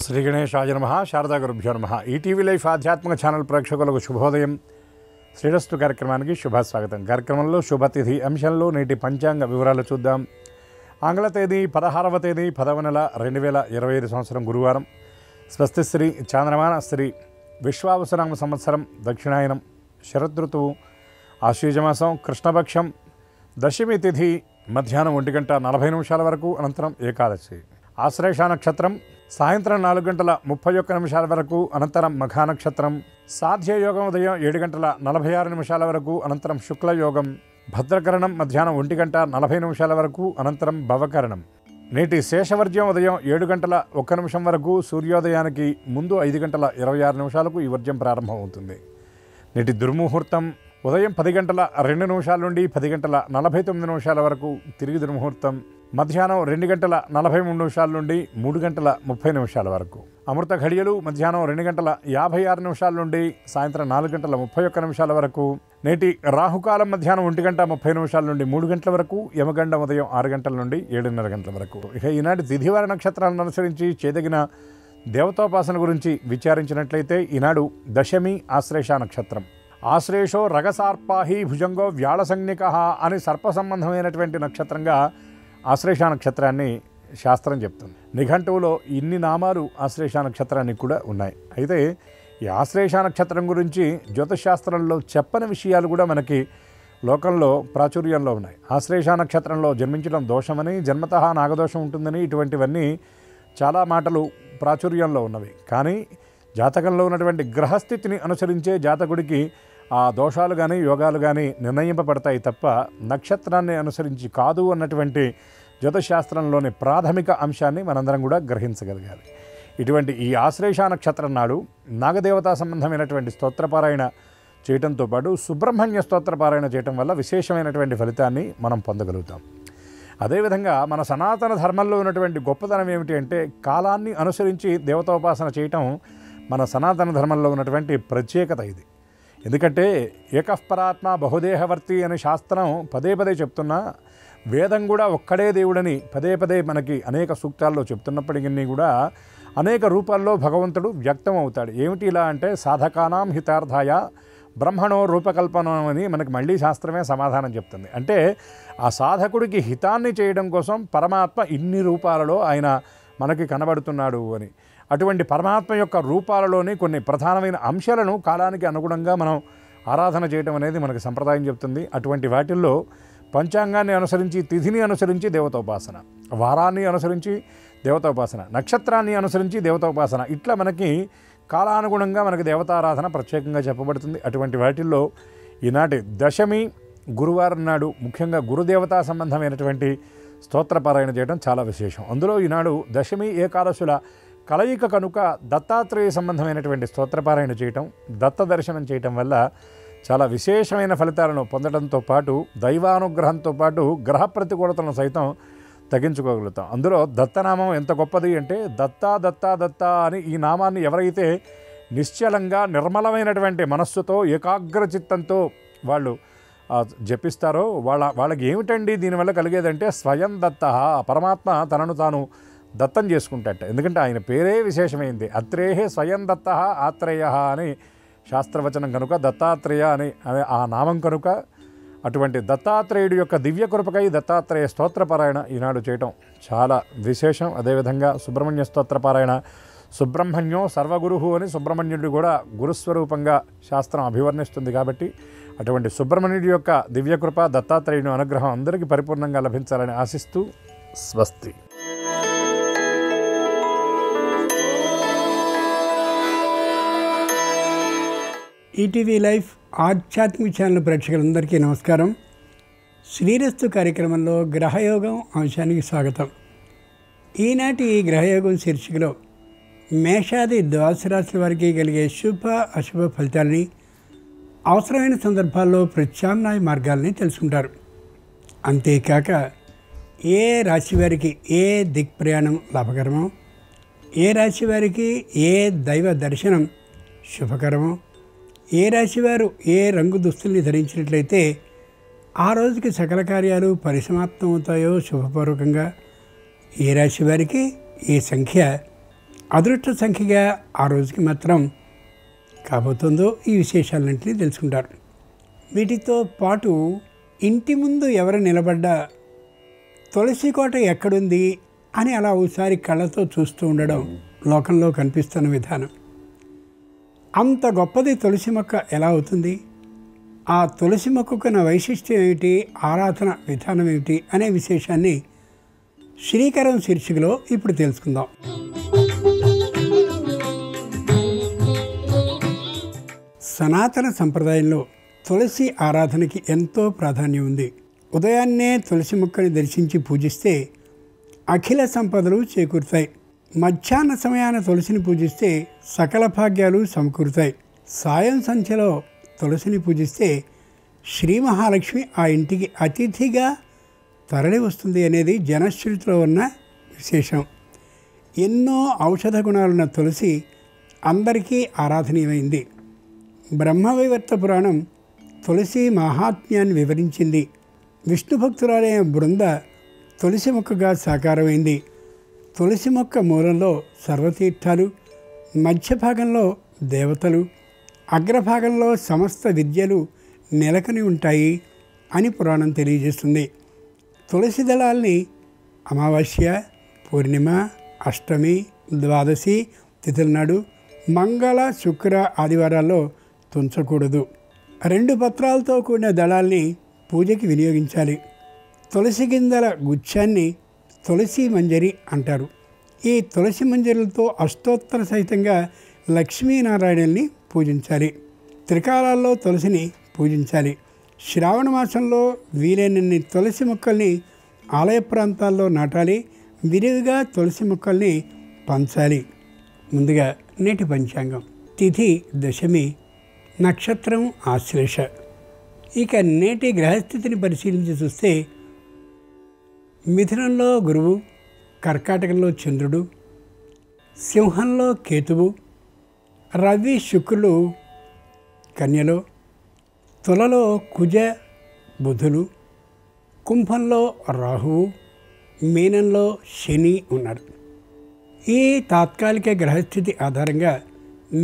శ్రీ గణేశాయ నమః. శారదా గురుభ్యో నమః. ఈటీవీ లైఫ్ ఆధ్యాత్మిక ఛానల్ ప్రేక్షకులకు శుభోదయం. శ్రీరస్తు కార్యక్రమానికి శుభస్వాగతం. కార్యక్రమంలో శుభతిథి అంశంలో నేటి పంచాంగ వివరాలు చూద్దాం. ఆంగ్ల తేదీ 16వ తేదీ 10వ నెల 2025 సంవత్సరం గురువారం. స్వస్తి శ్రీ చాంద్రమాన శ్రీ విశ్వావసనామ సంవత్సరం దక్షిణాయనం శరదృతువు ఆశ్వీజమాసం కృష్ణపక్షం దశమి తిథి మధ్యాహ్నం 1:40 వరకు. అనంతరం ఏకాదశి. ఆశ్లేష నక్షత్రం సాయంత్రం 4:31 వరకు. అనంతరం మఘా నక్షత్రం. సాధ్యయోగం ఉదయం 7:46 వరకు. అనంతరం శుక్లయోగం. భద్రకరణం మధ్యాహ్నం 1:40 వరకు. అనంతరం భవకరణం. నేటి శేషవర్జ్యం ఉదయం 7:01 వరకు. సూర్యోదయానికి ముందు 5:26 ఈ వర్జ్యం ప్రారంభమవుతుంది. నేటి దుర్ముహూర్తం ఉదయం 10:02 నుండి 10:49 వరకు. తిరిగి దుర్ముహూర్తం మధ్యాహ్నం 2:43 నుండి 3:30 వరకు. అమృత ఘడియలు మధ్యాహ్నం 2:56 నుండి సాయంత్రం 4:31 వరకు. నేటి రాహుకాలం మధ్యాహ్నం 1:30 నుండి 3 గంటల వరకు. యమగండం ఉదయం 6 గంటల నుండి 7:30 వరకు. ఇక ఈనాటి తిథివార నక్షత్రాలను అనుసరించి చేయదగిన దేవతాపాసన గురించి విచారించినట్లయితే ఈనాడు దశమి ఆశ్లేష నక్షత్రం. ఆశ్లేషో రగసార్పాహి భుజంగో వ్యాళ సంజ్ఞక అని సర్ప సంబంధమైనటువంటి నక్షత్రంగా ఆశ్లేష నక్షత్రాన్ని శాస్త్రం చెప్తుంది. నిఘంటువులో ఇన్ని నామాలు ఆశ్లేష నక్షత్రానికి కూడా ఉన్నాయి. అయితే ఈ ఆశ్లేష నక్షత్రం గురించి జ్యోతిషశాస్త్రంలో చెప్పని విషయాలు కూడా మనకి లోకంలో ప్రాచుర్యంలో ఉన్నాయి. ఆశ్లేష నక్షత్రంలో జన్మించడం దోషమని, జన్మతః నాగదోషం ఉంటుందని, ఇటువంటివన్నీ చాలా మాటలు ప్రాచుర్యంలో ఉన్నవి. కానీ జాతకంలో ఉన్నటువంటి గ్రహస్థితిని అనుసరించే జాతకుడికి ఆ దోషాలు కానీ యోగాలు కానీ నిర్ణయింపబడతాయి తప్ప నక్షత్రాన్ని అనుసరించి కాదు అన్నటువంటి జ్యోతిషశాస్త్రంలోని ప్రాథమిక అంశాన్ని మనందరం కూడా గ్రహించగలగాలి. ఇటువంటి ఈ ఆశ్లేష నక్షత్రం నాడు నాగదేవతా సంబంధమైనటువంటి స్తోత్రపారాయణ చేయడంతో పాటు సుబ్రహ్మణ్య స్తోత్రపారాయణ చేయడం వల్ల విశేషమైనటువంటి ఫలితాన్ని మనం పొందగలుగుతాం. అదేవిధంగా మన సనాతన ధర్మంలో ఉన్నటువంటి గొప్పతనం ఏమిటి అంటే కాలాన్ని అనుసరించి దేవతాోపాసన చేయటం మన సనాతన ధర్మంలో ఉన్నటువంటి ప్రత్యేకత ఇది. ఎందుకంటే ఏకఃపరాత్మ బహుదేహవర్తి అనే శాస్త్రం పదే పదే చెప్తున్నా, వేదం కూడా ఒక్కడే దేవుడని పదే పదే మనకి అనేక సూక్తాల్లో చెప్తున్నప్పటికీ కూడా అనేక రూపాల్లో భగవంతుడు వ్యక్తం అవుతాడు. ఏమిటి ఇలా అంటే సాధకానాం హితార్థాయ బ్రహ్మణో రూపకల్పనం అని మనకి మళ్ళీ శాస్త్రమే సమాధానం చెప్తుంది. అంటే ఆ సాధకుడికి హితాన్ని చేయడం కోసం పరమాత్మ ఇన్ని రూపాలలో ఆయన మనకి కనబడుతున్నాడు అని. అటువంటి పరమాత్మ యొక్క రూపాలలోని కొన్ని ప్రధానమైన అంశాలను కాలానికి అనుగుణంగా మనం ఆరాధన చేయడం అనేది మనకి సంప్రదాయం చెప్తుంది. అటువంటి వాటిల్లో పంచాంగాన్ని అనుసరించి, తిథిని అనుసరించి దేవతోపాసన, వారాన్ని అనుసరించి దేవతోపాసన, నక్షత్రాన్ని అనుసరించి దేవతోపాసన, ఇట్లా మనకి కాలానుగుణంగా మనకి దేవతారాధన ప్రత్యేకంగా చెప్పబడుతుంది. అటువంటి వాటిల్లో ఈనాటి దశమి గురువారం నాడు ముఖ్యంగా గురుదేవతా సంబంధమైనటువంటి స్తోత్రపారాయణ చేయడం చాలా విశేషం. అందులో ఈనాడు దశమి ఏకాదశుల కలయిక కనుక దత్తాత్రేయ సంబంధమైనటువంటి స్తోత్రపారాయణ చేయటం, దత్త దర్శనం చేయటం వల్ల చాలా విశేషమైన ఫలితాలను పొందడంతో పాటు దైవానుగ్రహంతో పాటు గ్రహ ప్రతికూలతలను సైతం తగ్గించుకోగలుగుతాం. అందులో దత్తనామం ఎంత గొప్పది అంటే దత్తా దత్తా దత్తా అని ఈ నామాన్ని ఎవరైతే నిశ్చలంగా నిర్మలమైనటువంటి మనస్సుతో ఏకాగ్ర చిత్తంతో వాళ్ళు జపిస్తారో వాళ్ళకి ఏమిటండి దీనివల్ల కలిగేదంటే స్వయం దత్త, పరమాత్మ తనను తాను దత్తం చేసుకుంటాట. ఎందుకంటే ఆయన పేరే విశేషమైంది. అత్రేహే స్వయం దత్త ఆత్రేయ అని శాస్త్రవచనం కనుక దత్తాత్రేయ అని ఆ నామం కనుక అటువంటి దత్తాత్రేయుడి యొక్క దివ్య కృపకై దత్తాత్రేయ స్తోత్రపారాయణ ఈనాడు చేయటం చాలా విశేషం. అదేవిధంగా సుబ్రహ్మణ్య స్తోత్రపారాయణ, సుబ్రహ్మణ్యం సర్వగురువు అని సుబ్రహ్మణ్యుడు కూడా గురుస్వరూపంగా శాస్త్రం అభివర్ణిస్తుంది. కాబట్టి అటువంటి సుబ్రహ్మణ్యుడి యొక్క దివ్యకృప, దత్తాత్రేయుని అనుగ్రహం అందరికీ పరిపూర్ణంగా లభించాలని ఆశిస్తూ స్వస్తి. ఈటీవీ లైఫ్ ఆధ్యాత్మిక ఛానల్ ప్రేక్షకులందరికీ నమస్కారం. శ్రీరస్తు కార్యక్రమంలో గ్రహయోగం అంశానికి స్వాగతం. ఈనాటి ఈ గ్రహయోగం శీర్షికలో మేషాది ద్వాదశ రాశుల వారికి కలిగే శుభ అశుభ ఫలితాలని, అవసరమైన సందర్భాల్లో ప్రత్యామ్నాయ మార్గాల్ని తెలుసుకుంటారు. అంతేకాక ఏ రాశి వారికి ఏ దిక్ప్రయాణం లాభకరమో, ఏ రాశి వారికి ఏ దైవ దర్శనం శుభకరమో, ఏ రాశివారు ఏ రంగు దుస్తుల్ని ధరించినట్లయితే ఆ రోజుకి సకల కార్యాలు పరిసమాప్తం అవుతాయో శుభపూర్వకంగా, ఏ రాశి వారికి ఈ సంఖ్య అదృష్ట సంఖ్యగా ఆ రోజుకి మాత్రం కాబోతుందో ఈ విశేషాలన్నింటినీ తెలుసుకుంటారు. వీటితో పాటు ఇంటి ముందు ఎవరు నిలబడ్డా తులసి కోట ఎక్కడుంది అని అలా ఒకసారి కళ్ళతో చూస్తూ ఉండడం లోకంలో కనిపిస్తున్న విధానం. అంత గొప్పది తులసి మొక్క ఎలా అవుతుంది, ఆ తులసి మొక్కకున్న వైశిష్ట్యం ఏమిటి, ఆరాధన విధానం ఏమిటి అనే విశేషాన్ని శ్రీకరం శీర్షికలో ఇప్పుడు తెలుసుకుందాం. సనాతన సంప్రదాయంలో తులసి ఆరాధనకి ఎంతో ప్రాధాన్యం ఉంది. ఉదయాన్నే తులసి మొక్కని దర్శించి పూజిస్తే అఖిల సంపదలు చేకూరుతాయి. మధ్యాహ్న సమయాన తులసిని పూజిస్తే సకల భాగ్యాలు సమకూరుతాయి. సాయం సంధ్యలో తులసిని పూజిస్తే శ్రీ మహాలక్ష్మి ఆ ఇంటికి అతిథిగా తరలి వస్తుంది అనేది జనశ్రుతిలో ఉన్న విశేషం. ఎన్నో ఔషధ గుణాలున్న తులసి అందరికీ ఆరాధనీయమైంది. బ్రహ్మవైవర్త పురాణం తులసి మహాత్మ్యాన్ని వివరించింది. విష్ణు భక్తురాలైన బృంద తులసి మొక్కగా సాకారమైంది. తులసి మొక్క మూలంలో సర్వతీర్థాలు, మధ్య భాగంలో దేవతలు, అగ్రభాగంలో సమస్త విద్యలు నెలకొని ఉంటాయి అని పురాణం తెలియజేస్తుంది. తులసి దళాల్ని అమావాస్య, పూర్ణిమ, అష్టమి, ద్వాదశి తిథుల నాడు, మంగళ, శుక్ర, ఆదివారాల్లో తుంచకూడదు. 2 పత్రాలతో కూడిన దళాల్ని పూజకి వినియోగించాలి. తులసి గింజల గుచ్చాన్ని తులసి మంజరి అంటారు. ఈ తులసి మంజరులతో అష్టోత్తర సహితంగా లక్ష్మీనారాయణల్ని పూజించాలి. త్రికాలాల్లో తులసిని పూజించాలి. శ్రావణ మాసంలో వీలైనన్ని తులసి మొక్కల్ని ఆలయ ప్రాంతాల్లో నాటాలి. విరివిగా తులసి మొక్కల్ని పంచాలి. ముందుగా నేటి పంచాంగం. తిథి దశమి, నక్షత్రం ఆశ్లేష. ఇక నేటి గ్రహస్థితిని పరిశీలించి చూస్తే మిథునంలో గురువు, కర్కాటకంలో చంద్రుడు, సింహంలో కేతువు, రవి శుక్రులు కన్యలో, తులలో కుజ బుధులు, కుంభంలో రాహువు, మీనంలో శని ఉన్నారు. ఈ తాత్కాలిక గ్రహస్థితి ఆధారంగా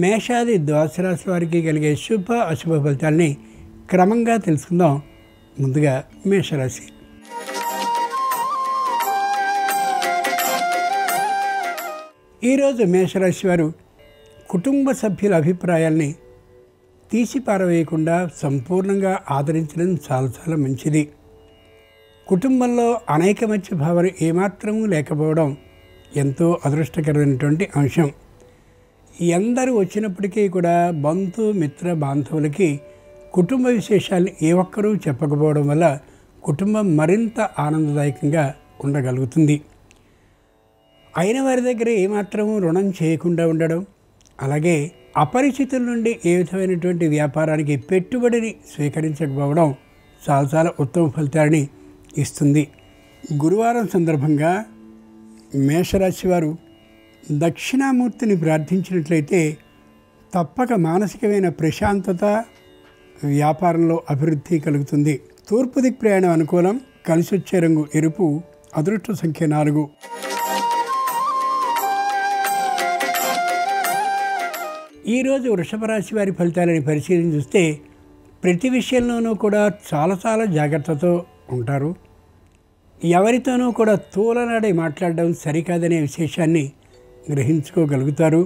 మేషాది ద్వాదశ రాశి వారికి కలిగే శుభ అశుభ ఫలితాలని క్రమంగా తెలుసుకుందాం. ముందుగా మేషరాశి. ఈరోజు మేషరాశి వారు కుటుంబ సభ్యుల అభిప్రాయాల్ని తీసి పారవేయకుండా సంపూర్ణంగా ఆదరించడం చాలా చాలా మంచిది. కుటుంబంలో అనైకమత్య భావన ఏమాత్రమూ లేకపోవడం ఎంతో అదృష్టకరమైనటువంటి అంశం. ఎందరూ వచ్చినప్పటికీ కూడా బంధు మిత్ర బాంధవులకి కుటుంబ విశేషాలను ఏ ఒక్కరూ చెప్పకపోవడం వల్ల కుటుంబం మరింత ఆనందదాయకంగా ఉండగలుగుతుంది. అయిన వారి దగ్గర ఏమాత్రమూ రుణం చేయకుండా ఉండడం, అలాగే అపరిచితుల నుండి ఏ విధమైనటువంటి వ్యాపారానికి పెట్టుబడిని స్వీకరించకపోవడం చాలా చాలా ఉత్తమ ఫలితాన్ని ఇస్తుంది. గురువారం సందర్భంగా మేషరాశి వారు దక్షిణామూర్తిని ప్రార్థించినట్లయితే తప్పక మానసికమైన ప్రశాంతత, వ్యాపారంలో అభివృద్ధి కలుగుతుంది. తూర్పు దిక్ ప్రయాణం అనుకూలం. కలిసొచ్చే రంగు ఎరుపు. అదృష్ట సంఖ్య 4. ఈరోజు వృషభ రాశి వారి ఫలితాలని పరిశీలించి చూస్తే ప్రతి విషయంలోనూ కూడా చాలా చాలా జాగ్రత్తతో ఉంటారు. ఎవరితోనూ కూడా తూలనాడి మాట్లాడడం సరికాదనే విశేషాన్ని గ్రహించుకోగలుగుతారు.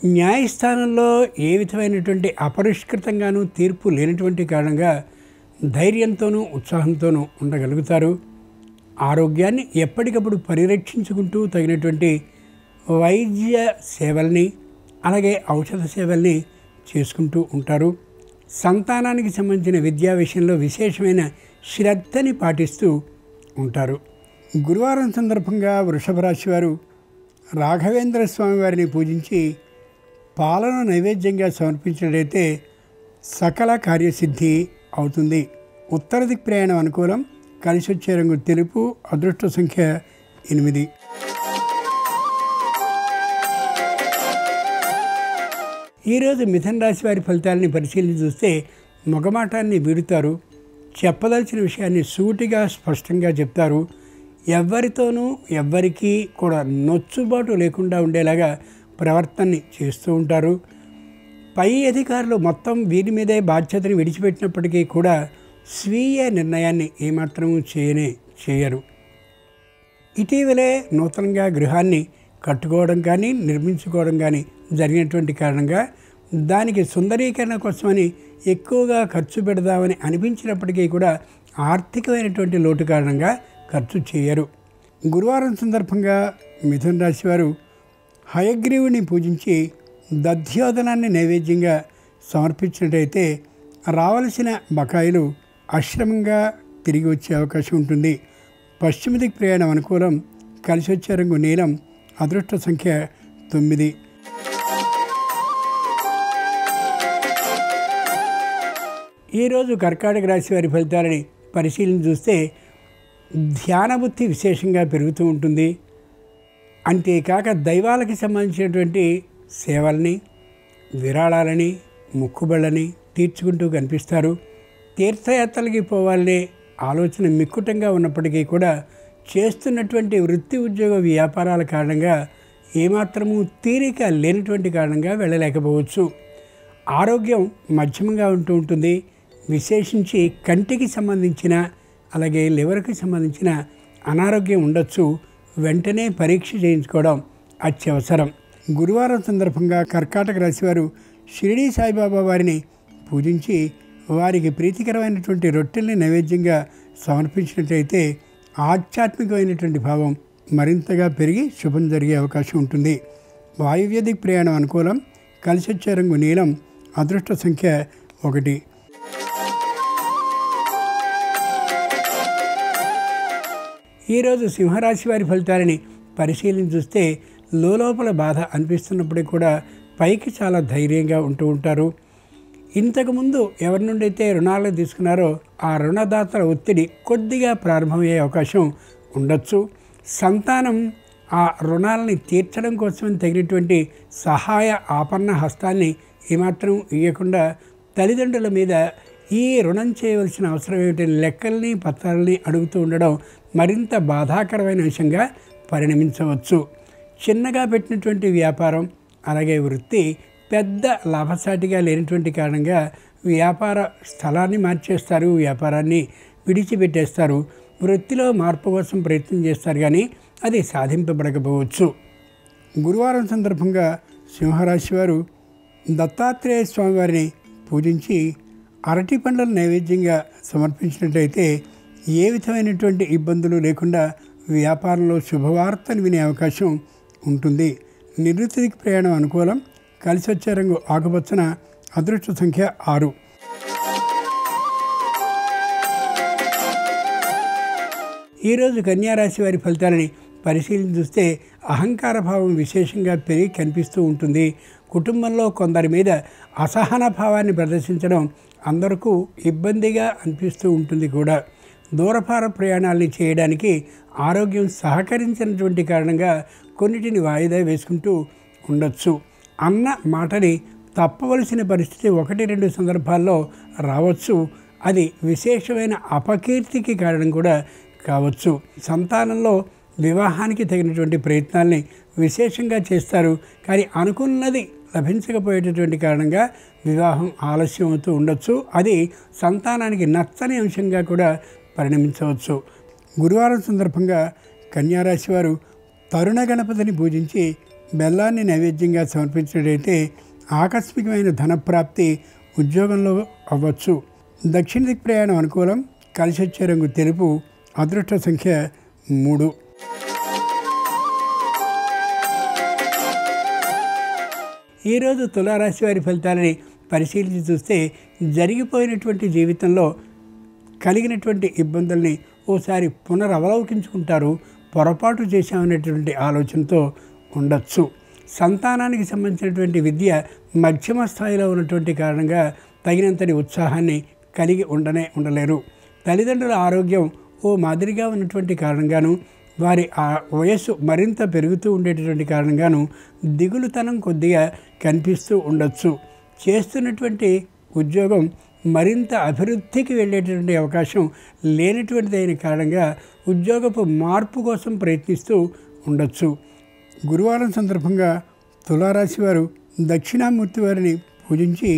న్యాయస్థానంలో ఏ విధమైనటువంటి అపరిష్కృతంగానూ తీర్పు లేనటువంటి కారణంగా ధైర్యంతోనూ ఉత్సాహంతోనూ ఉండగలుగుతారు. ఆరోగ్యాన్ని ఎప్పటికప్పుడు పరిరక్షించుకుంటూ తగినటువంటి వైద్య సేవల్ని, అలాగే ఔషధ సేవల్ని చేసుకుంటూ ఉంటారు. సంతానానికి సంబంధించిన విద్యా విషయంలో విశేషమైన శ్రద్ధని పాటిస్తూ ఉంటారు. గురువారం సందర్భంగా వృషభ రాశి వారు రాఘవేంద్ర స్వామి వారిని పూజించి పాలను నైవేద్యంగా సమర్పించినట్లయితే సకల కార్యసిద్ధి అవుతుంది. ఉత్తర దిక్ ప్రయాణం అనుకూలం. కలిసొచ్చే రంగు తెలుపు. అదృష్ట సంఖ్య 8. ఈరోజు మిథున రాశి వారి ఫలితాలని పరిశీలించి చూస్తే మొగమాటాన్ని వీడుతారు. చెప్పదలచిన విషయాన్ని సూటిగా స్పష్టంగా చెప్తారు. ఎవరితోనూ ఎవ్వరికీ కూడా నొచ్చుబాటు లేకుండా ఉండేలాగా ప్రవర్తనని చేస్తూ ఉంటారు. పై అధికారులు మొత్తం వీరి మీదే బాధ్యతను విడిచిపెట్టినప్పటికీ కూడా స్వీయ నిర్ణయాన్ని ఏమాత్రమూ చేయరు. ఇటీవలే నూతనంగా గృహాన్ని కట్టుకోవడం కానీ నిర్మించుకోవడం కానీ జరిగినటువంటి కారణంగా దానికి సుందరీకరణ కోసమని ఎక్కువగా ఖర్చు పెడదామని అనిపించినప్పటికీ కూడా ఆర్థికమైనటువంటి లోటు కారణంగా ఖర్చు చేయరు. గురువారం సందర్భంగా మిథున రాశి వారు హయగ్రీవుని పూజించి దధ్యోదనాన్ని నైవేద్యంగా సమర్పించినట్టయితే రావలసిన బకాయిలు అశ్రమంగా తిరిగి వచ్చే అవకాశం ఉంటుంది. పశ్చిమ దిక్కు ప్రయాణం అనుకూలం. కలిసి వచ్చే రంగు నీలం. అదృష్ట సంఖ్య 9. ఈరోజు కర్కాటక రాశి వారి ఫలితాలని పరిశీలన చూస్తే ధ్యానబుద్ధి విశేషంగా పెరుగుతూ ఉంటుంది. అంతేకాక దైవాలకి సంబంధించినటువంటి సేవల్ని, విరాళాలని, మొక్కుబళ్ళని తీర్చుకుంటూ కనిపిస్తారు. తీర్థయాత్రలకి పోవాలనే ఆలోచన మిక్కుటంగా ఉన్నప్పటికీ కూడా చేస్తున్నటువంటి వృత్తి ఉద్యోగ వ్యాపారాల కారణంగా ఏమాత్రము తీరిక లేనటువంటి కారణంగా వెళ్ళలేకపోవచ్చు. ఆరోగ్యం మధ్యమంగా ఉంటూ ఉంటుంది. విశేషించి కంటికి సంబంధించిన అలాగే లివర్కి సంబంధించిన అనారోగ్యం ఉండొచ్చు. వెంటనే పరీక్ష చేయించుకోవడం అత్యవసరం. గురువారం సందర్భంగా కర్కాటక రాశి వారు షిరిడీ సాయిబాబా వారిని పూజించి వారికి ప్రీతికరమైనటువంటి రొట్టెల్ని నైవేద్యంగా సమర్పించినట్లయితే ఆధ్యాత్మికమైనటువంటి భావం మరింతగా పెరిగి శుభం జరిగే అవకాశం ఉంటుంది. వాయువ్య దిక్ ప్రయాణం అనుకూలం. కలిసి వచ్చే రంగు నీలం. అదృష్ట సంఖ్య 1. ఈరోజు సింహరాశి వారి ఫలితాలని పరిశీలన చూస్తే లోపల బాధ అనిపిస్తున్నప్పటికీ కూడా పైకి చాలా ధైర్యంగా ఉంటూ ఉంటారు. ఇంతకుముందు ఎవరి నుండి అయితే రుణాలు తీసుకున్నారో ఆ రుణదాతల ఒత్తిడి కొద్దిగా ప్రారంభమయ్యే అవకాశం ఉండొచ్చు. సంతానం ఆ రుణాలని తీర్చడం కోసం తగినటువంటి సహాయ ఆపన్న హస్తాన్ని ఏమాత్రం ఇవ్వకుండా తల్లిదండ్రుల మీద ఈ రుణం చేయవలసిన అవసరం ఏమిటి లెక్కల్ని పత్రాలని అడుగుతూ ఉండడం మరింత బాధాకరమైన విషయంగా పరిణమించవచ్చు. చిన్నగా పెట్టినటువంటి వ్యాపారం అలాగే వృత్తి పెద్ద లాభసాటిగా లేనటువంటి కారణంగా వ్యాపార స్థలాన్ని మార్చేస్తారు, వ్యాపారాన్ని విడిచిపెట్టేస్తారు. వృత్తిలో మార్పు కోసం ప్రయత్నం చేస్తారు కానీ అది సాధింపబడకపోవచ్చు. గురువారం సందర్భంగా సింహరాశి వారు దత్తాత్రేయ స్వామి వారిని పూజించి అరటి పండ్లను నైవేద్యంగా సమర్పించినట్లయితే ఏ విధమైనటువంటి ఇబ్బందులు లేకుండా వ్యాపారంలో శుభవార్తను వినే అవకాశం ఉంటుంది. నివృత్తికి ప్రయాణం అనుకూలం. కలిసి వచ్చే రంగు ఆకుపచ్చన. అదృష్ట సంఖ్య 6. ఈరోజు కన్యారాశి వారి ఫలితాలని పరిశీలన చూస్తే అహంకార భావం విశేషంగా పెరిగి కనిపిస్తూ ఉంటుంది. కుటుంబంలో కొందరి మీద అసహన భావాన్ని ప్రదర్శించడం అందరికీ ఇబ్బందిగా అనిపిస్తూ ఉంటుంది కూడా. దూరపార ప్రయాణాలని చేయడానికి ఆరోగ్యం సహకరించినటువంటి కారణంగా కొన్నిటిని వాయిదా వేసుకుంటూ ఉండొచ్చు. అన్న మాటని తప్పవలసిన పరిస్థితి 1-2 సందర్భాల్లో రావచ్చు. అది విశేషమైన అపకీర్తికి కారణం కూడా కావచ్చు. సంతానంలో వివాహానికి తగినటువంటి ప్రయత్నాల్ని విశేషంగా చేస్తారు కానీ అనుకున్నది లభించకపోయేటటువంటి కారణంగా వివాహం ఆలస్యం అవుతూ ఉండొచ్చు. అది సంతానానికి నచ్చని అంశంగా కూడా పరిణమించవచ్చు. గురువారం సందర్భంగా కన్యారాశి వారు తరుణ గణపతిని పూజించి బెల్లాన్ని నైవేద్యంగా సమర్పించినట్లయితే ఆకస్మికమైన ధనప్రాప్తి ఉద్యోగంలో అవ్వచ్చు. దక్షిణ దిక్ ప్రయాణం అనుకూలం. కలిసి వచ్చే రంగు తెలుపు. అదృష్ట సంఖ్య 3. ఈరోజు తులారాశి వారి ఫలితాలని పరిశీలించి చూస్తే జరిగిపోయినటువంటి జీవితంలో కలిగినటువంటి ఇబ్బందుల్ని ఓసారి పునరవలోకించుకుంటారు. పొరపాటు చేశామనేటువంటి ఆలోచనతో ఉండొచ్చు. సంతానానికి సంబంధించినటువంటి విద్య మధ్యమ స్థాయిలో ఉన్నటువంటి కారణంగా తగినంతటి ఉత్సాహాన్ని కలిగి ఉండలేరు. తల్లిదండ్రుల ఆరోగ్యం ఓ మాదిరిగా ఉన్నటువంటి కారణంగాను వారి ఆ వయస్సు మరింత పెరుగుతూ ఉండేటటువంటి కారణంగాను దిగులుతనం కొద్దిగా కనిపిస్తూ ఉండొచ్చు. చేస్తున్నటువంటి ఉద్యోగం మరింత అభివృద్ధికి వెళ్ళేటటువంటి అవకాశం లేనటువంటిదైన కారణంగా ఉద్యోగపు మార్పు కోసం ప్రయత్నిస్తూ ఉండొచ్చు. గురువారం సందర్భంగా తులారాశి వారు దక్షిణామూర్తి వారిని పూజించి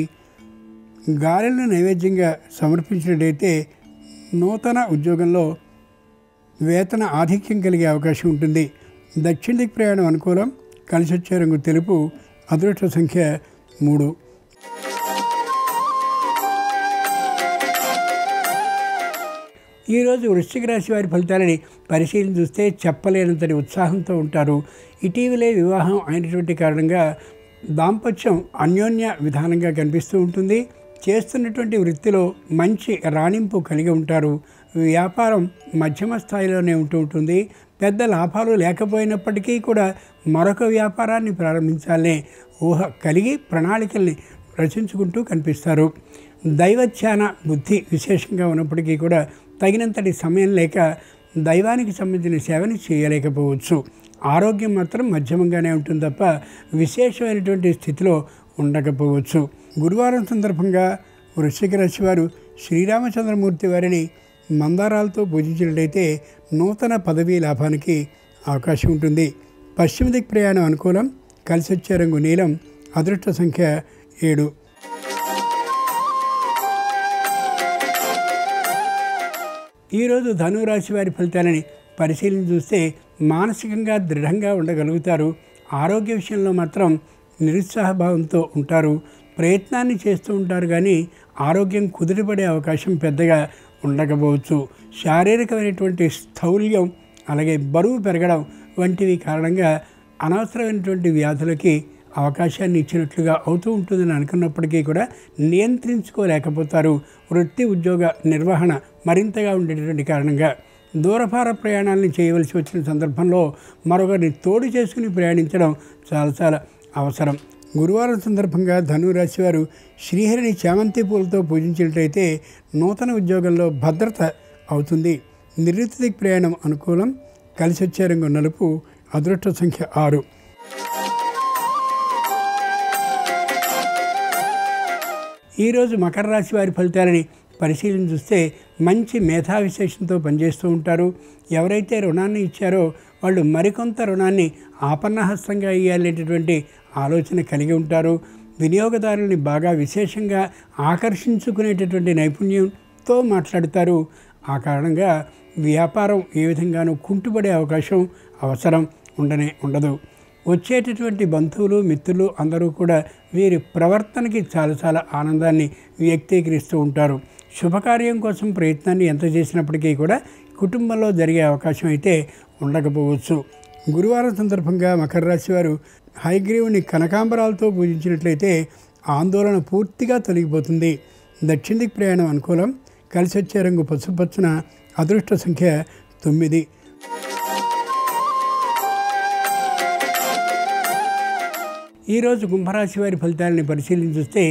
గారెలను నైవేద్యంగా సమర్పించినట్టయితే నూతన ఉద్యోగంలో వేతన ఆధిక్యం కలిగే అవకాశం ఉంటుంది. దక్షిణ దిక్ ప్రయాణం అనుకూలం. కలిసి వచ్చే రంగు తెలుపు. అదృష్ట సంఖ్య 3. ఈరోజు వృశ్చిక రాశి వారి ఫలితాలని పరిశీలన చూస్తే చెప్పలేనంతటి ఉత్సాహంతో ఉంటారు. ఇటీవలే వివాహం అయినటువంటి కారణంగా దాంపత్యం అన్యోన్య విధానంగా కనిపిస్తూ ఉంటుంది. చేస్తున్నటువంటి వృత్తిలో మంచి రాణింపు కలిగి ఉంటారు. వ్యాపారం మధ్యమ స్థాయిలోనే ఉంటుంది. పెద్ద లాభాలు లేకపోయినప్పటికీ కూడా మరొక వ్యాపారాన్ని ప్రారంభించాలనే ఊహ కలిగి ప్రణాళికల్ని రచించుకుంటూ కనిపిస్తారు. దైవధ్యాన బుద్ధి విశేషంగా ఉన్నప్పటికీ కూడా తగినంతటి సమయం లేక దైవానికి సంబంధించిన సేవని చేయలేకపోవచ్చు. ఆరోగ్యం మాత్రం మధ్యమంగానే ఉంటుంది తప్ప విశేషమైనటువంటి స్థితిలో ఉండకపోవచ్చు. గురువారం సందర్భంగా వృశ్చిక రాశి వారు శ్రీరామచంద్రమూర్తి వారిని మందారాలతో పూజించినట్లయితే నూతన పదవీ లాభానికి అవకాశం ఉంటుంది. పశ్చిమ దిక్ ప్రయాణం అనుకూలం. కలిసి వచ్చే రంగు నీలం. అదృష్ట సంఖ్య 7. ఈరోజు ధనురాశి వారి ఫలితాలని పరిశీలన చూస్తే మానసికంగా దృఢంగా ఉండగలుగుతారు. ఆరోగ్య విషయంలో మాత్రం నిరుత్సాహభావంతో ఉంటారు. ప్రయత్నాన్ని చేస్తూ ఉంటారు కానీ ఆరోగ్యం కుదిరిపడే అవకాశం పెద్దగా ఉండకపోవచ్చు. శారీరకమైనటువంటి స్థౌల్యం అలాగే బరువు పెరగడం వంటివి కారణంగా అనవసరమైనటువంటి వ్యాధులకి అవకాశాన్ని ఇచ్చినట్లుగా అవుతూ ఉంటుందని అనుకున్నప్పటికీ కూడా నియంత్రించుకోలేకపోతారు. వృత్తి ఉద్యోగ నిర్వహణ మరింతగా ఉండేటువంటి కారణంగా దూరభార ప్రయాణాలను చేయవలసి వచ్చిన సందర్భంలో మరొకరిని తోడు చేసుకుని ప్రయాణించడం చాలా అవసరం. గురువారం సందర్భంగా ధనురాశి వారు శ్రీహరిని చామంతి పూలతో పూజించినట్లయితే నూతన ఉద్యోగంలో భద్రత అవుతుంది. నివృత్తి దిక్ ప్రయాణం అనుకూలం. కలిసి వచ్చే రంగు నలుపు. అదృష్ట సంఖ్య 6. ఈరోజు మకర రాశి వారి ఫలితాలని పరిశీలన చూస్తే మంచి మేధా విశేషంతో పనిచేస్తూ ఉంటారు. ఎవరైతే రుణాన్ని ఇచ్చారో వాళ్ళు మరికొంత రుణాన్ని ఆపన్నహస్తంగా ఇవ్వాలనేటటువంటి ఆలోచన కలిగి ఉంటారు. వినియోగదారుల్ని బాగా విశేషంగా ఆకర్షించుకునేటటువంటి నైపుణ్యంతో మాట్లాడతారు. ఆ కారణంగా వ్యాపారం ఏ విధంగానూ కుంటుపడే అవకాశం అవసరం ఉండదు. వచ్చేటటువంటి బంధువులు మిత్రులు అందరూ కూడా వీరి ప్రవర్తనకి చాలా ఆనందాన్ని వ్యక్తీకరిస్తూ ఉంటారు. శుభకార్యం కోసం ప్రయత్నాన్ని ఎంత చేసినప్పటికీ కూడా కుటుంబంలో జరిగే అవకాశం అయితే ఉండకపోవచ్చు. గురువారం సందర్భంగా మకర రాశి వారు హయగ్రీవుని కనకాంబరాలతో పూజించినట్లయితే ఆందోళన పూర్తిగా తొలగిపోతుంది. దక్షిణ దిక్ ప్రయాణం అనుకూలం. కలిసి వచ్చే రంగు పసుపచ్చున. అదృష్ట సంఖ్య 9. ఈరోజు కుంభరాశి వారి ఫలితాలని పరిశీలన చూస్తే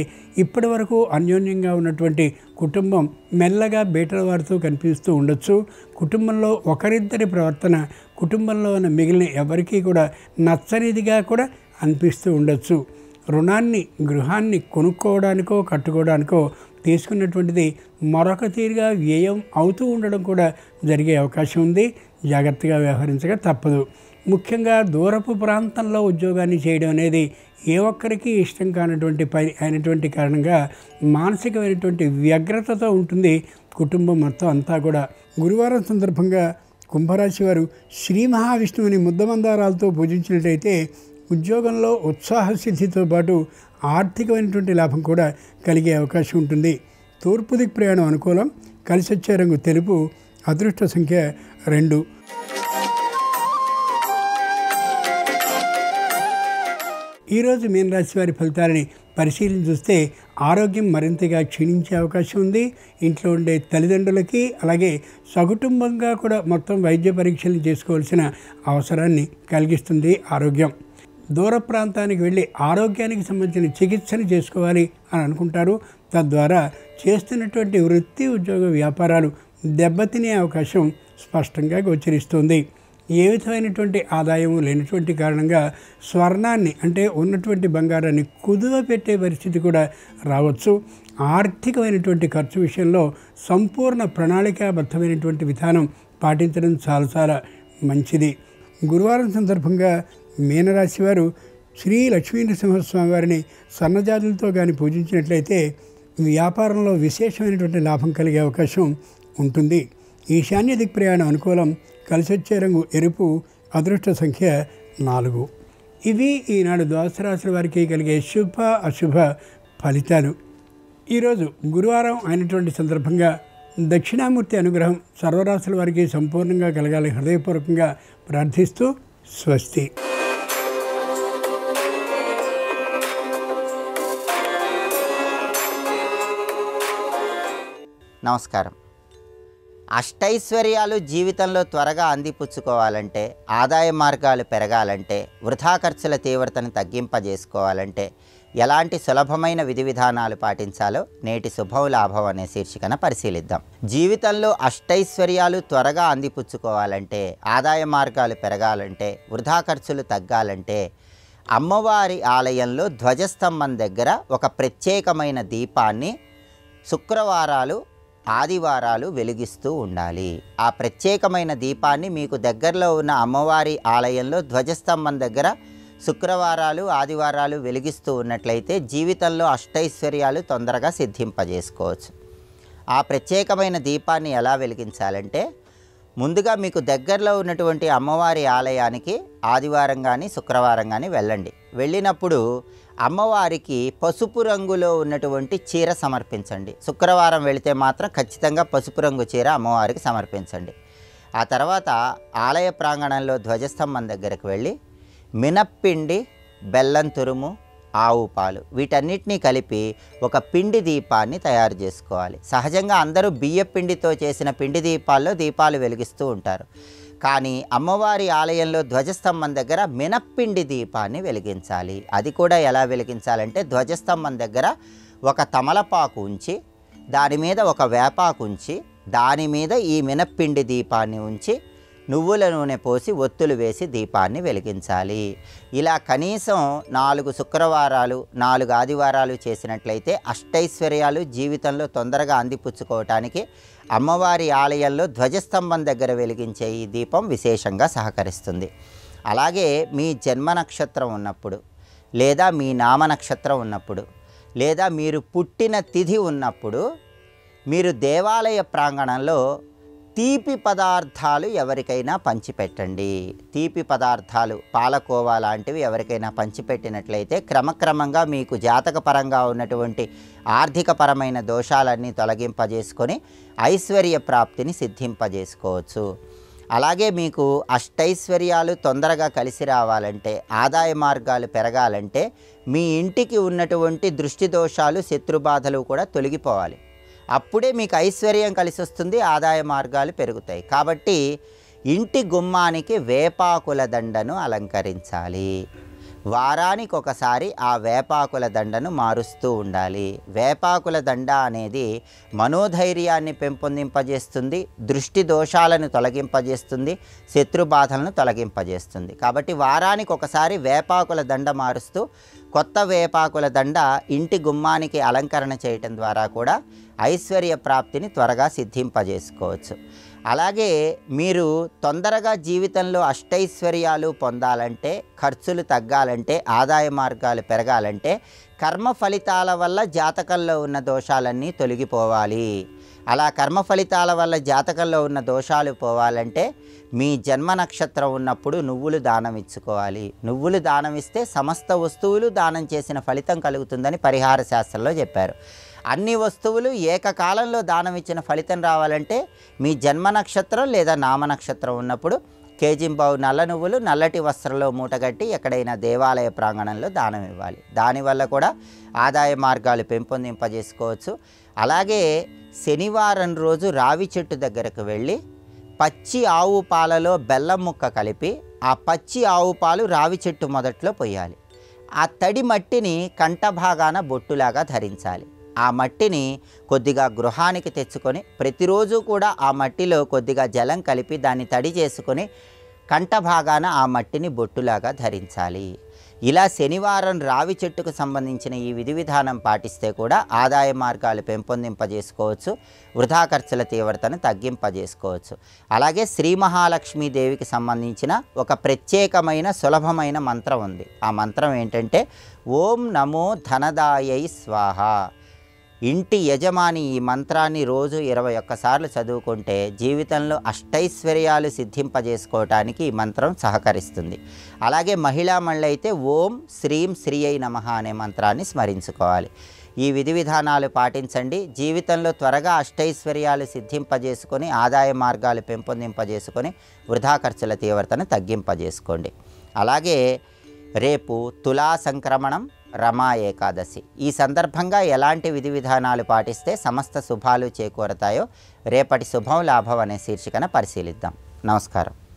ఇప్పటి వరకు అన్యోన్యంగా ఉన్నటువంటి కుటుంబం మెల్లగా బీటల వారితో కనిపిస్తూ ఉండొచ్చు. కుటుంబంలో ఒకరిద్దరి ప్రవర్తన కుటుంబంలో ఉన్న మిగిలిన ఎవరికీ కూడా నచ్చనిదిగా కూడా అనిపిస్తూ ఉండొచ్చు. రుణాన్ని గృహాన్ని కొనుక్కోవడానికో కట్టుకోవడానికో తీసుకున్నటువంటిది మరొక తీరుగా వ్యయం అవుతూ ఉండడం కూడా జరిగే అవకాశం ఉంది. జాగ్రత్తగా వ్యవహరించక తప్పదు. ముఖ్యంగా దూరపు ప్రాంతంలో ఉద్యోగాన్ని చేయడం అనేది ఏ ఒక్కరికి ఇష్టం కానటువంటి పని అయినటువంటి కారణంగా మానసికమైనటువంటి వ్యగ్రతతో ఉంటుంది కుటుంబం మొత్తం అంతా కూడా. గురువారం సందర్భంగా కుంభరాశి వారు శ్రీ మహావిష్ణువుని ముద్దమందారాలతో పూజించినట్లయితే ఉద్యోగంలో ఉత్సాహసిద్ధితో పాటు ఆర్థికమైనటువంటి లాభం కూడా కలిగే అవకాశం ఉంటుంది. తూర్పు దిక్ ప్రయాణం అనుకూలం. కలిసి వచ్చే రంగు తెలుపు. అదృష్ట సంఖ్య 2. ఈరోజు మీనరాశి వారి ఫలితాలని పరిశీలన చూస్తే ఆరోగ్యం మరింతగా క్షీణించే అవకాశం ఉంది. ఇంట్లో ఉండే తల్లిదండ్రులకి అలాగే సకుటుంబంగా కూడా మొత్తం వైద్య పరీక్షలు చేసుకోవాల్సిన అవసరాన్ని కలిగిస్తుంది ఆరోగ్యం. దూర ప్రాంతానికి వెళ్ళి ఆరోగ్యానికి సంబంధించిన చికిత్సను చేసుకోవాలి అని అనుకుంటారు. తద్వారా చేస్తున్నటువంటి వృత్తి ఉద్యోగ వ్యాపారాలు దెబ్బతినే అవకాశం స్పష్టంగా గోచరిస్తుంది. ఏ విధమైనటువంటి ఆదాయము లేనటువంటి కారణంగా స్వర్ణాన్ని అంటే ఉన్నటువంటి బంగారాన్ని కుదువ పెట్టే పరిస్థితి కూడా రావచ్చు. ఆర్థికమైనటువంటి ఖర్చు విషయంలో సంపూర్ణ ప్రణాళికాబద్ధమైనటువంటి విధానం పాటించడం చాలా మంచిది. గురువారం సందర్భంగా మీనరాశి వారు శ్రీ లక్ష్మీనరసింహస్వామి వారిని సన్నజాజులతో కానీ పూజించినట్లయితే వ్యాపారంలో విశేషమైనటువంటి లాభం కలిగే అవకాశం ఉంటుంది. ఈశాన్య దిక్ప్రయాణం అనుకూలం. కలిసొచ్చే రంగు ఎరుపు. అదృష్ట సంఖ్య 4. ఇవి ఈనాడు ద్వాదశ రాశుల వారికి కలిగే శుభ అశుభ ఫలితాలు. ఈరోజు గురువారం అయినటువంటి సందర్భంగా దక్షిణామూర్తి అనుగ్రహం సర్వరాశుల వారికి సంపూర్ణంగా కలగాలి హృదయపూర్వకంగా ప్రార్థిస్తూ స్వస్తి. నమస్కారం. అష్టైశ్వర్యాలు జీవితంలో త్వరగా అందిపుచ్చుకోవాలంటే, ఆదాయ మార్గాలు పెరగాలంటే, వృధా ఖర్చుల తీవ్రతను తగ్గింపజేసుకోవాలంటే ఎలాంటి సులభమైన విధి విధానాలు పాటించాలో నేటి శుభం లాభం అనే శీర్షికన పరిశీలిద్దాం. జీవితంలో అష్టైశ్వర్యాలు త్వరగా అందిపుచ్చుకోవాలంటే, ఆదాయ మార్గాలు పెరగాలంటే, వృధా ఖర్చులు తగ్గాలంటే అమ్మవారి ఆలయంలో ధ్వజస్తంభం దగ్గర ఒక ప్రత్యేకమైన దీపాన్ని శుక్రవారాలు ఆదివారాలు వెలిగిస్తూ ఉండాలి. ఆ ప్రత్యేకమైన దీపాన్ని మీకు దగ్గరలో ఉన్న అమ్మవారి ఆలయంలో ధ్వజస్తంభం దగ్గర శుక్రవారాలు ఆదివారాలు వెలిగిస్తూ ఉన్నట్లయితే జీవితంలో అష్టైశ్వర్యాలు తొందరగా సిద్ధింపజేసుకోవచ్చు. ఆ ప్రత్యేకమైన దీపాన్ని ఎలా వెలిగించాలంటే, ముందుగా మీకు దగ్గరలో ఉన్నటువంటి అమ్మవారి ఆలయానికి ఆదివారం కానీ శుక్రవారం కానీ వెళ్ళండి. వెళ్ళినప్పుడు అమ్మవారికి పసుపు రంగులో ఉన్నటువంటి చీర సమర్పించండి. శుక్రవారం వెళితే మాత్రం ఖచ్చితంగా పసుపు రంగు చీర అమ్మవారికి సమర్పించండి. ఆ తర్వాత ఆలయ ప్రాంగణంలో ధ్వజస్తంభం దగ్గరకు వెళ్ళి మినప్పిండి, బెల్లం తురుము, ఆవు పాలు వీటన్నిటినీ కలిపి ఒక పిండి దీపాన్ని తయారు చేసుకోవాలి. సహజంగా అందరూ బియ్య పిండితో చేసిన పిండి దీపాల్లో దీపాలు వెలిగిస్తూ ఉంటారు. కానీ అమ్మవారి ఆలయంలో ధ్వజస్తంభం దగ్గర మినప్పిండి దీపాన్ని వెలిగించాలి. అది కూడా ఎలా వెలిగించాలంటే, ధ్వజస్తంభం దగ్గర ఒక తమలపాకు ఉంచి దాని మీద ఒక వేపాకు ఉంచి దాని మీద ఈ మినప్పిండి దీపాన్ని ఉంచి నువ్వుల నూనె పోసి ఒత్తులు వేసి దీపాన్ని వెలిగించాలి. ఇలా కనీసం 4 శుక్రవారాలు 4 ఆదివారాలు చేసినట్లయితే అష్టైశ్వర్యాలు జీవితంలో తొందరగా అందిపుచ్చుకోవటానికి అమ్మవారి ఆలయంలో ధ్వజస్తంభం దగ్గర వెలిగించే ఈ దీపం విశేషంగా సహకరిస్తుంది. అలాగే మీ జన్మ నక్షత్రం ఉన్నప్పుడు, లేదా మీ నామ నక్షత్రం ఉన్నప్పుడు, లేదా మీరు పుట్టిన తిథి ఉన్నప్పుడు మీరు దేవాలయ ప్రాంగణంలో తీపి పదార్థాలు ఎవరికైనా పంచిపెట్టండి. తీపి పదార్థాలు పాలకోవా లాంటివి ఎవరికైనా పంచిపెట్టినట్లయితే క్రమక్రమంగా మీకు జాతకపరంగా ఉన్నటువంటి ఆర్థికపరమైన దోషాలన్నీ తొలగింపజేసుకొని ఐశ్వర్య ప్రాప్తిని సిద్ధింపజేసుకోవచ్చు. అలాగే మీకు అష్టైశ్వర్యాలు తొందరగా కలిసి రావాలంటే, ఆదాయ మార్గాలు పెరగాలంటే మీ ఇంటికి ఉన్నటువంటి దృష్టి దోషాలు, శత్రుబాధలు కూడా తొలగిపోవాలి. అప్పుడే మీకు ఐశ్వర్యం కలిసి వస్తుంది, ఆదాయ మార్గాలు పెరుగుతాయి. కాబట్టి ఇంటి గుమ్మానికి వేపాకుల దండను అలంకరించాలి. వారానికి ఒకసారి ఆ వేపాకుల దండను మారుస్తూ ఉండాలి. వేపాకుల దండ అనేది మనోధైర్యాన్ని పెంపొందింపజేస్తుంది, దృష్టి దోషాలను తొలగింపజేస్తుంది, శత్రుబాధలను తొలగింపజేస్తుంది. కాబట్టి వారానికి ఒకసారి వేపాకుల దండ మారుస్తూ కొత్త వేపాకుల దండ ఇంటి గుమ్మానికి అలంకరణ చేయటం ద్వారా కూడా ఐశ్వర్య ప్రాప్తిని త్వరగా సిద్ధింపజేసుకోవచ్చు. అలాగే మీరు తొందరగా జీవితంలో అష్టైశ్వర్యాలు పొందాలంటే, ఖర్చులు తగ్గాలంటే, ఆదాయ మార్గాలు పెరగాలంటే కర్మ ఫలితాల వల్ల జాతకంలో ఉన్న దోషాలన్నీ తొలగిపోవాలి. అలా కర్మ ఫలితాల వల్ల జాతకంలో ఉన్న దోషాలు పోవాలంటే మీ జన్మ నక్షత్రం ఉన్నప్పుడు నువ్వులు దానం ఇచ్చుకోవాలి. నువ్వులు దానం ఇస్తే సమస్త వస్తువులు దానం చేసిన ఫలితం కలుగుతుందని పరిహార శాస్త్రంలో చెప్పారు. అన్ని వస్తువులు ఏకకాలంలో దానం ఇచ్చిన ఫలితం రావాలంటే మీ జన్మ నక్షత్రం లేదా నామ నక్షత్రం ఉన్నప్పుడు కేజింబావు నల్ల నువ్వులు నల్లటి వస్త్రంలో మూటగట్టి ఎక్కడైనా దేవాలయ ప్రాంగణంలో దానం ఇవ్వాలి. దానివల్ల కూడా ఆదాయ మార్గాలు పెంపొందింపజేసుకోవచ్చు. అలాగే శనివారం రోజు రావి చెట్టు దగ్గరకు వెళ్ళి పచ్చి ఆవు పాలలో బెల్లం ముక్క కలిపి ఆ పచ్చి ఆవు పాలు రావి చెట్టు మొదట్లో పోయాలి. ఆ తడి మట్టిని కంఠభాగాన బొట్టులాగా ధరించాలి. ఆ మట్టిని కొద్దిగా గృహానికి తెచ్చుకొని ప్రతిరోజు కూడా ఆ మట్టిలో కొద్దిగా జలం కలిపి దాన్ని తడి చేసుకొని కంఠ భాగాన ఆ మట్టిని బొట్టులాగా ధరించాలి. ఇలా శనివారం రావి చెట్టుకు సంబంధించిన ఈ విధి విధానం పాటిస్తే కూడా ఆదాయ మార్గాలు పెంపొందింపజేసుకోవచ్చు, వృధా ఖర్చుల తీవ్రతను తగ్గింపజేసుకోవచ్చు. అలాగే శ్రీ మహాలక్ష్మీదేవికి సంబంధించిన ఒక ప్రత్యేకమైన సులభమైన మంత్రం ఉంది. ఆ మంత్రం ఏంటంటే ఓం నమో ధనదాయై స్వాహ. ఇంటి యజమాని ఈ మంత్రాన్ని రోజు 21 సార్లు చదువుకుంటే జీవితంలో అష్టైశ్వర్యాలు సిద్ధింపజేసుకోవటానికి ఈ మంత్రం సహకరిస్తుంది. అలాగే మహిళా మళ్ళైతే ఓం శ్రీం శ్రీ అయి నమః అనే మంత్రాన్ని స్మరించుకోవాలి. ఈ విధి విధానాలు పాటించండి. జీవితంలో త్వరగా అష్టైశ్వర్యాలు సిద్ధింపజేసుకొని ఆదాయ మార్గాలు పెంపొందింపజేసుకొని వృధా ఖర్చుల తీవ్రతను తగ్గింపజేసుకోండి. అలాగే రేపు తులా సంక్రమణం, రమా ఏకాదశి. ఈ సందర్భంగా ఎలాంటి విధి విధానాలు పాటిస్తే సమస్త శుభాలు చేకూరతాయో రేపటి శుభం లాభం అనే శీర్షికన పరిశీలిద్దాం. నమస్కారం.